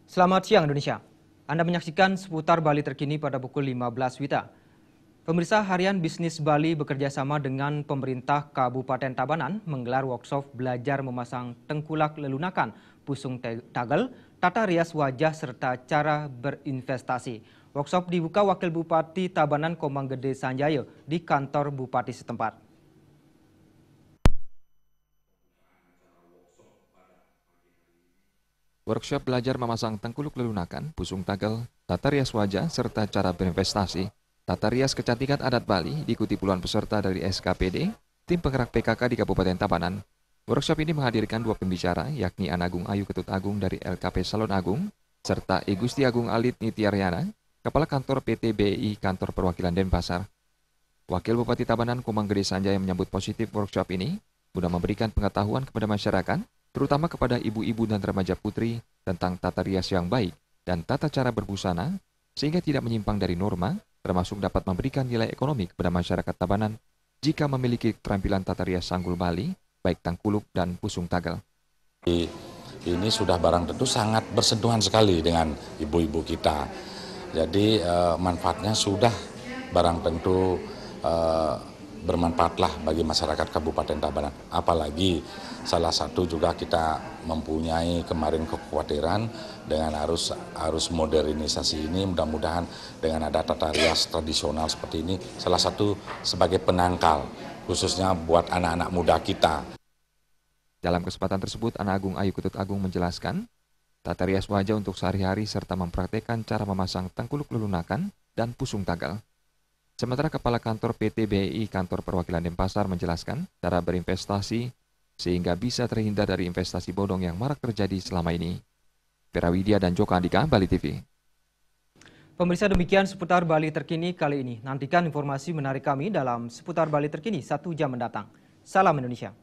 Selamat siang Indonesia. Anda menyaksikan seputar Bali terkini pada pukul 15 WITA. Pemirsa Harian Bisnis Bali bekerjasama dengan pemerintah Kabupaten Tabanan menggelar workshop belajar memasang tengkulak lelunakan, pusung tagel, tata rias wajah serta cara berinvestasi. Workshop dibuka Wakil Bupati Tabanan Komanggede Sanjaya di kantor Bupati setempat. Workshop belajar memasang tengkuluk lelunakan, pusung tagel, tata rias wajah, serta cara berinvestasi. Tata rias kecantikan adat Bali diikuti puluhan peserta dari SKPD, tim penggerak PKK di Kabupaten Tabanan. Workshop ini menghadirkan dua pembicara, yakni Anagung Ayu Ketut Agung dari LKP Salon Agung, serta I Gusti Agung Alit Nitiaryana, Kepala Kantor PT BI Kantor Perwakilan Denpasar. Wakil Bupati Tabanan Komanggede Sanjaya menyambut positif workshop ini, guna memberikan pengetahuan kepada masyarakat, terutama kepada ibu-ibu dan remaja putri tentang tata rias yang baik dan tata cara berbusana, sehingga tidak menyimpang dari norma, termasuk dapat memberikan nilai ekonomi kepada masyarakat Tabanan jika memiliki keterampilan tata rias sanggul Bali, baik tengkuluk dan pusung tagel. Ini sudah barang tentu sangat bersentuhan sekali dengan ibu-ibu kita. Jadi manfaatnya sudah barang tentu bermanfaatlah bagi masyarakat Kabupaten Tabanan. Apalagi salah satu juga kita mempunyai kemarin kekhawatiran dengan arus modernisasi ini, mudah-mudahan dengan ada tata rias tradisional seperti ini, salah satu sebagai penangkal khususnya buat anak-anak muda kita. Dalam kesempatan tersebut, Anagung Ayu Ketut Agung menjelaskan tata rias wajah untuk sehari-hari serta mempraktekkan cara memasang tengkuluk lelunakan dan pusung tagel. Sementara Kepala Kantor PT BI Kantor Perwakilan Denpasar menjelaskan cara berinvestasi sehingga bisa terhindar dari investasi bodong yang marak terjadi selama ini. Vera Widya dan Joko Andika, Bali TV. Pemirsa, demikian seputar Bali terkini kali ini. Nantikan informasi menarik kami dalam seputar Bali terkini 1 jam mendatang. Salam Indonesia.